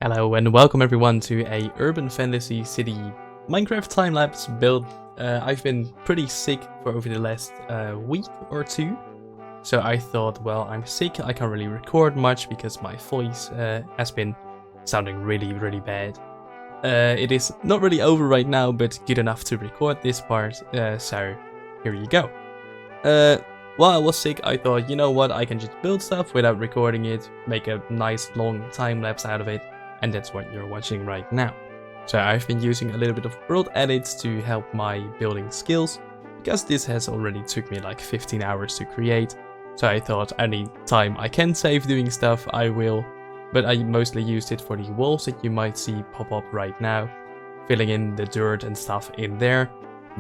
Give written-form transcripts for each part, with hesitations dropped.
Hello and welcome everyone to a urban fantasy city Minecraft time-lapse build. I've been pretty sick for over the last week or two, so I thought, well, I'm sick, I can't really record much because my voice has been sounding really bad. It is not really over right now, but good enough to record this part, so here you go. While I was sick, I thought, you know what, I can just build stuff without recording it, make a nice long time-lapse out of it. And that's what you're watching right now. So I've been using a little bit of world edits to help my building skills, because this has already took me like 15 hours to create. So I thought any time I can save doing stuff, I will. But I mostly used it for the walls that you might see pop up right now, filling in the dirt and stuff in there,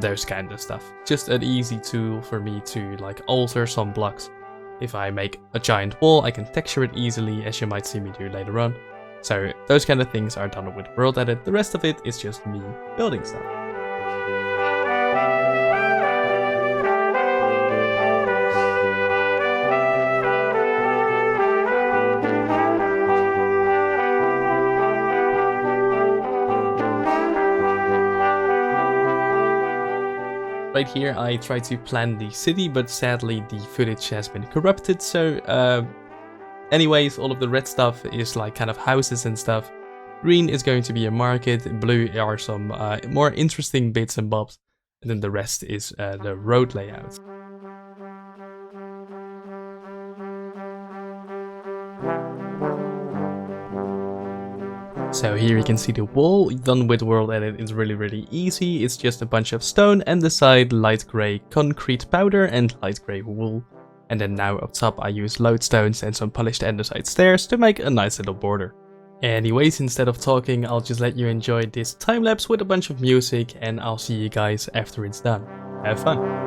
those kind of stuff. Just an easy tool for me to like alter some blocks. If I make a giant wall, I can texture it easily, as you might see me do later on. So those kind of things are done with world edit, the rest of it is just me building stuff. Right here I try to plan the city, but sadly the footage has been corrupted, so anyways, all of the red stuff is like kind of houses and stuff. Green is going to be a market, blue are some more interesting bits and bobs, and then the rest is the road layout. So here you can see the wall, done with world edit is really easy. It's just a bunch of stone and the side light grey concrete powder and light grey wool. And then now up top I use lodestones and some polished andesite stairs to make a nice little border. Anyways, instead of talking, I'll just let you enjoy this time lapse with a bunch of music, and I'll see you guys after it's done. Have fun!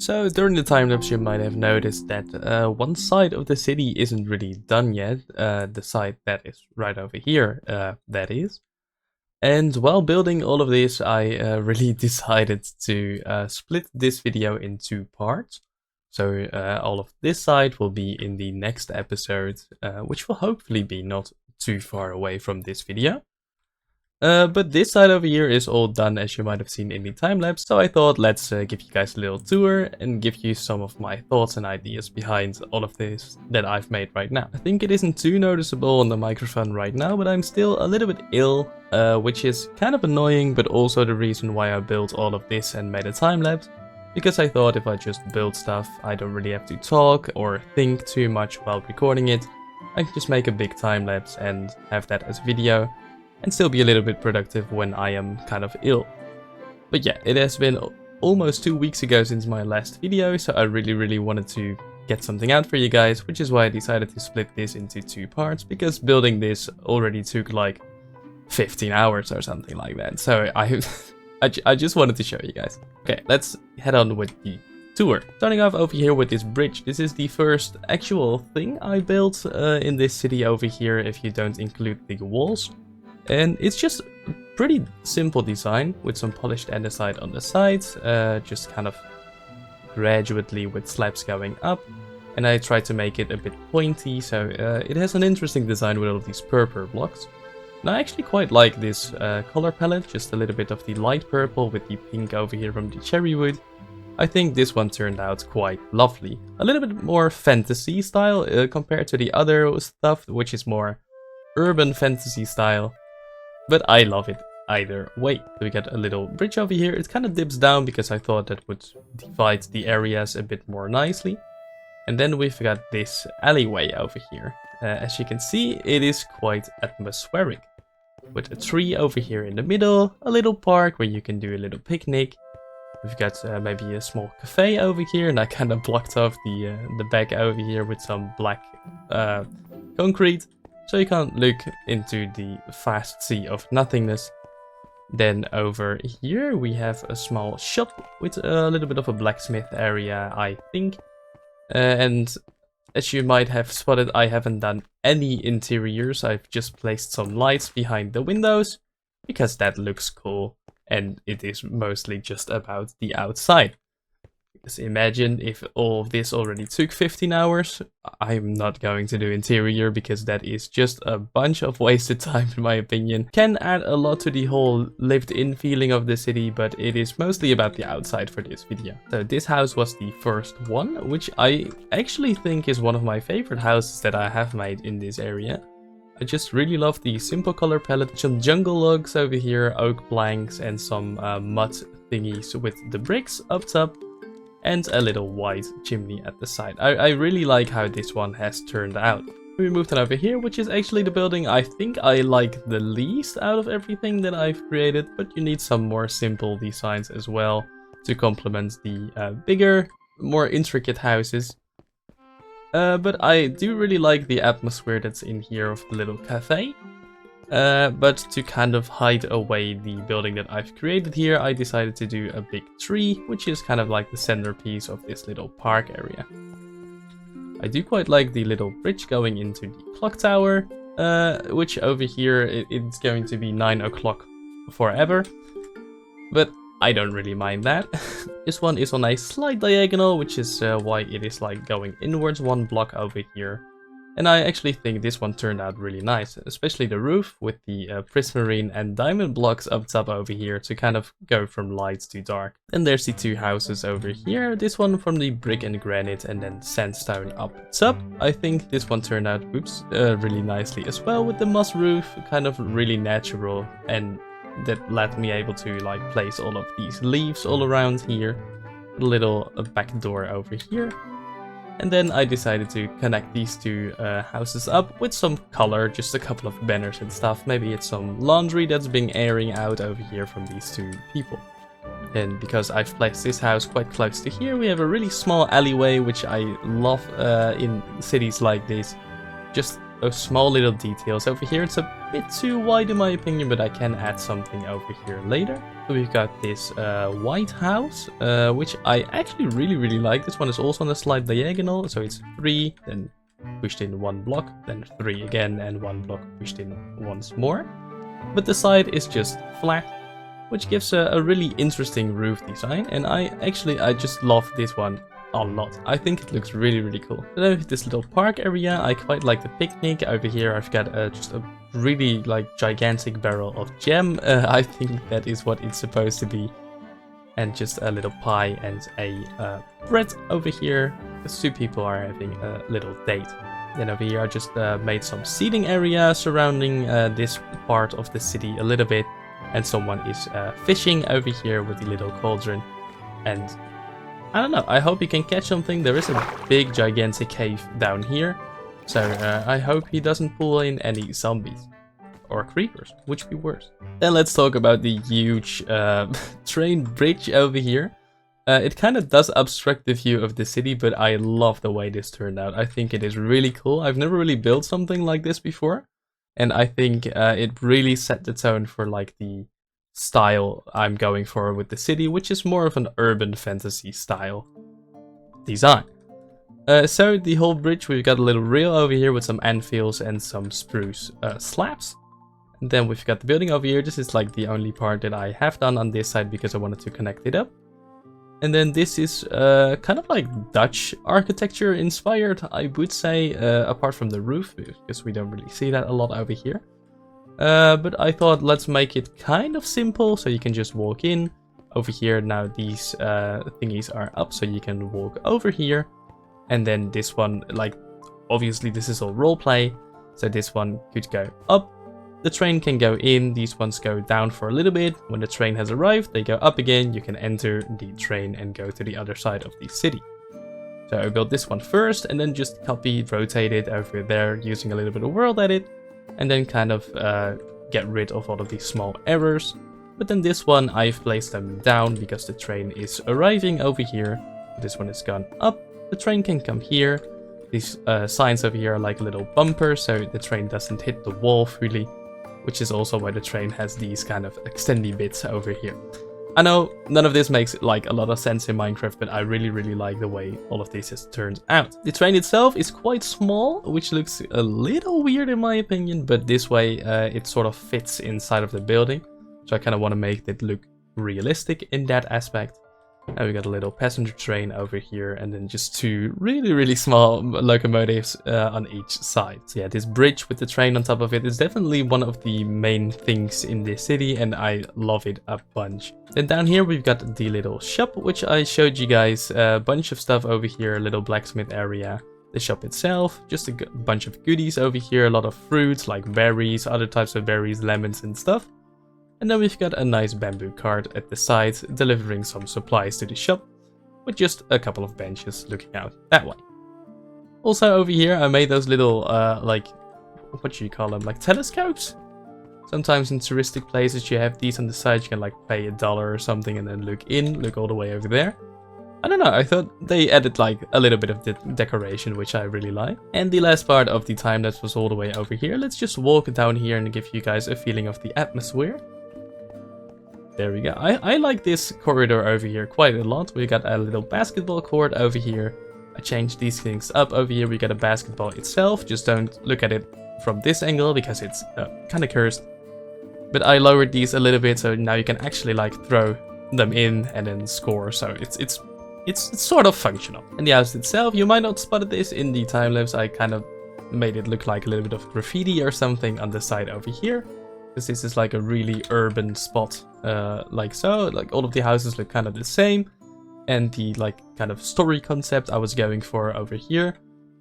So during the time lapse you might have noticed that one side of the city isn't really done yet, the side that is right over here, that is. And while building all of this, I really decided to split this video in 2 parts. So all of this side will be in the next episode, which will hopefully be not too far away from this video. But this side over here is all done, as you might have seen in the time lapse, so I thought let's give you guys a little tour and give you some of my thoughts and ideas behind all of this that I've made right now. I think it isn't too noticeable on the microphone right now, but I'm still a little bit ill, which is kind of annoying, but also the reason why I built all of this and made a time lapse, because I thought if I just build stuff, I don't really have to talk or think too much while recording it. I can just make a big time lapse and have that as a video, and still be a little bit productive when I am kind of ill. But yeah, it has been almost 2 weeks ago since my last video, so I really wanted to get something out for you guys, which is why I decided to split this into 2 parts, because building this already took like 15 hours or something like that. So I just wanted to show you guys. Okay, let's head on with the tour. Starting off over here with this bridge. This is the first actual thing I built in this city over here, if you don't include the walls. And it's just a pretty simple design with some polished andesite on the sides, just kind of gradually with slabs going up. And I tried to make it a bit pointy, so it has an interesting design with all of these purple blocks. And I actually quite like this color palette, just a little bit of the light purple with the pink over here from the cherry wood. I think this one turned out quite lovely. A little bit more fantasy style compared to the other stuff, which is more urban fantasy style. But I love it either way. So we got a little bridge over here. It kind of dips down because I thought that would divide the areas a bit more nicely. And then we've got this alleyway over here. As you can see, it is quite atmospheric. With a tree over here in the middle, a little park where you can do a little picnic. We've got maybe a small cafe over here, and I kind of blocked off the back over here with some black concrete, so you can't look into the vast sea of nothingness. Then over here we have a small shop with a little bit of a blacksmith area, I think. And as you might have spotted, I haven't done any interiors. I've just placed some lights behind the windows, because that looks cool, and it is mostly just about the outside. Because imagine if all of this already took 15 hours, I'm not going to do interior because that is just a bunch of wasted time in my opinion. Can add a lot to the whole lived-in feeling of the city, but it is mostly about the outside for this video. So this house was the first one, which I actually think is one of my favorite houses that I have made in this area. I just really love the simple color palette, some jungle logs over here, oak planks, and some mud thingies with the bricks up top. And a little white chimney at the side. I really like how this one has turned out. We moved on over here, which is actually the building I think I like the least out of everything that I've created, but you need some more simple designs as well to complement the bigger, more intricate houses. But I do really like the atmosphere that's in here of the little cafe. But to kind of hide away the building that I've created here, I decided to do a big tree, which is kind of like the centerpiece of this little park area. I do quite like the little bridge going into the clock tower, which over here it's going to be 9 o'clock forever, but I don't really mind that. This one is on a slight diagonal, which is why it is like going inwards 1 block over here. And I actually think this one turned out really nice, especially the roof with the prismarine and diamond blocks up top over here to kind of go from light to dark. And there's the 2 houses over here, this one from the brick and granite and then sandstone up top. I think this one turned out really nicely as well with the moss roof, kind of really natural, and that let me able to like place all of these leaves all around here. A little back door over here. And then I decided to connect these 2 houses up with some color, just a couple of banners and stuff. Maybe it's some laundry that's been airing out over here from these 2 people. And because I've placed this house quite close to here, we have a really small alleyway, which I love in cities like this. Just those small little details. Over here it's a bit too wide in my opinion, but I can add something over here later. So we've got this white house, which I actually really like. This one is also on a slight diagonal, so it's 3, then pushed in 1 block, then 3 again, and 1 block pushed in once more. But the side is just flat, which gives a really interesting roof design, and I just love this one a lot. I think it looks really cool. So this little park area, I quite like the picnic. Over here I've got just a really like gigantic barrel of jam. I think that is what it's supposed to be. And just a little pie and a bread over here. The 2 people are having a little date. Then over here I just made some seating area surrounding this part of the city a little bit. And someone is fishing over here with the little cauldron. And I don't know, I hope he can catch something. There is a big gigantic cave down here. So I hope he doesn't pull in any zombies. Or creepers, which would be worse. Then let's talk about the huge train bridge over here. It kind of does obstruct the view of the city, but I love the way this turned out. I think it is really cool. I've never really built something like this before. And I think it really set the tone for like the style I'm going for with the city, which is more of an urban fantasy style design. So the whole bridge, we've got a little rail over here with some anvils and some spruce slabs. And then we've got the building over here. This is like the only part that I have done on this side because I wanted to connect it up. And then this is kind of like Dutch architecture inspired, I would say, apart from the roof, because we don't really see that a lot over here. But I thought let's make it kind of simple, so you can just walk in. Over here now these thingies are up, so you can walk over here. And then this one, like, obviously this is all roleplay, so this one could go up. The train can go in, these ones go down for a little bit. When the train has arrived, they go up again. You can enter the train and go to the other side of the city. So I built this one first, and then just copy, rotate it over there using a little bit of world edit. And then kind of get rid of all of these small errors. But then this one, I've placed them down because the train is arriving over here. This one has gone up. The train can come here. These signs over here are like a little bumper, so the train doesn't hit the wall fully. Which is also why the train has these kind of extendy bits over here. I know none of this makes like a lot of sense in Minecraft, but I really like the way all of this has turned out. The train itself is quite small, which looks a little weird in my opinion, but this way it sort of fits inside of the building. So I kind of want to make it look realistic in that aspect. Now we got a little passenger train over here, and then just 2 really small locomotives on each side. So yeah, this bridge with the train on top of it is definitely one of the main things in this city, and I love it a bunch. Then down here we've got the little shop, which I showed you guys. A bunch of stuff over here, a little blacksmith area. The shop itself, just a bunch of goodies over here, a lot of fruits like berries, other types of berries, lemons and stuff. And then we've got a nice bamboo cart at the side, delivering some supplies to the shop, with just a couple of benches looking out that way. Also over here I made those little, like, what do you call them, like telescopes? Sometimes in touristic places you have these on the side, you can like pay $1 or something and then look all the way over there. I don't know, I thought they added like a little bit of the decoration, which I really like. And the last part of the time-lapse was all the way over here. Let's just walk down here and give you guys a feeling of the atmosphere. There we go. I like this corridor over here quite a lot. We got a little basketball court over here. I changed these things up over here. We got a basketball itself. Just don't look at it from this angle because it's kind of cursed. But I lowered these a little bit, so now you can actually like throw them in and then score. So it's sort of functional. And the house itself, you might not spotted this in the time lapse. I kind of made it look like a little bit of graffiti or something on the side over here. Because this is like a really urban spot, like so. Like all of the houses look kind of the same. And the like kind of story concept I was going for over here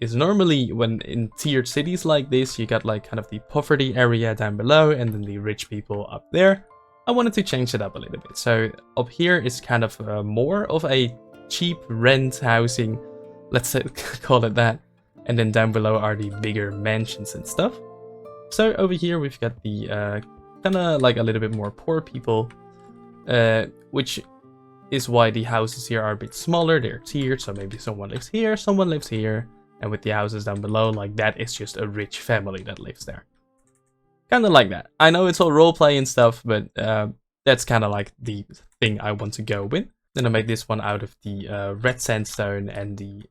is normally when in tiered cities like this, you got like kind of the poverty area down below and then the rich people up there. I wanted to change it up a little bit. So up here is kind of more of a cheap rent housing, let's say, call it that. And then down below are the bigger mansions and stuff. So over here we've got the kind of like a little bit more poor people, which is why the houses here are a bit smaller. They're tiered, so maybe someone lives here, And with the houses down below, like that is just a rich family that lives there. Kind of like that. I know it's all roleplay and stuff, but that's kind of like the thing I want to go with. Then I made this one out of the red sandstone and the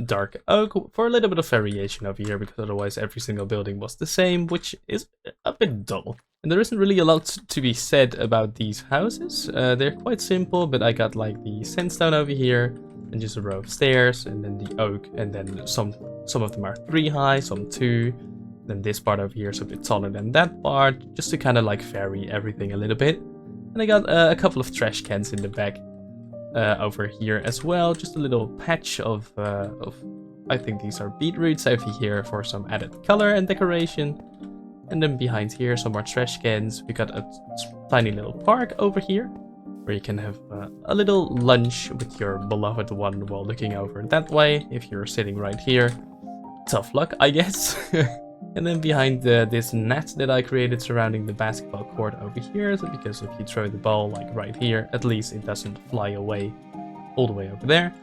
dark oak for a little bit of variation over here, because otherwise every single building was the same, which is a bit dull. And there isn't really a lot to be said about these houses. They're quite simple, but I got like the sandstone over here and just a row of stairs, and then the oak, and then some of them are 3 high, some 2. Then this part over here is a bit taller than that part, just to kind of like vary everything a little bit. And I got a couple of trash cans in the back over here as well, just a little patch of I think these are beetroots over here for some added color and decoration. And then behind here some more trash cans. We got a tiny little park over here where you can have a little lunch with your beloved one while looking over that way. If you're sitting right here, tough luck, I guess. And then behind this net that I created surrounding the basketball court over here, because if you throw the ball like right here, at least it doesn't fly away all the way over there.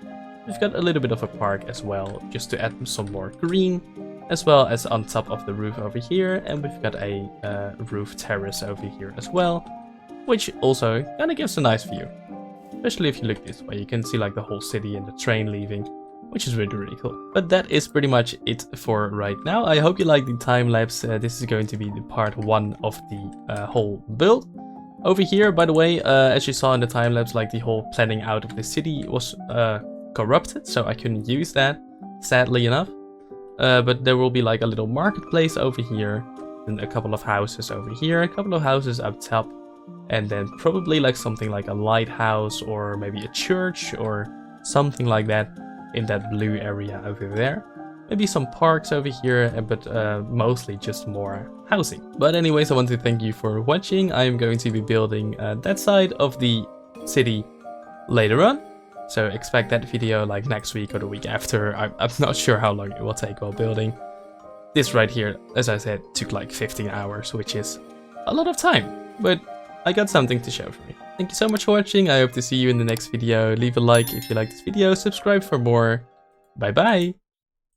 We've got a little bit of a park as well, just to add some more green, as well as on top of the roof over here. And we've got a roof terrace over here as well, which also kind of gives a nice view. Especially if you look this way, you can see like the whole city and the train leaving, which is really cool. But that is pretty much it for right now. I hope you like the time lapse. This is going to be the part 1 of the whole build. Over here, by the way, as you saw in the time lapse, like the whole planning out of the city was corrupted, so I couldn't use that, sadly enough. But there will be like a little marketplace over here, and a couple of houses over here, a couple of houses up top, and then probably like something like a lighthouse or maybe a church or something like that in that blue area over there. Maybe some parks over here, but mostly just more housing. But anyways, I want to thank you for watching. I am going to be building that side of the city later on. So expect that video like next week or the week after. I'm not sure how long it will take while building. This right here, as I said, took like 15 hours, which is a lot of time. But I got something to show for you. Thank you so much for watching. I hope to see you in the next video. Leave a like if you like this video. Subscribe for more. Bye bye.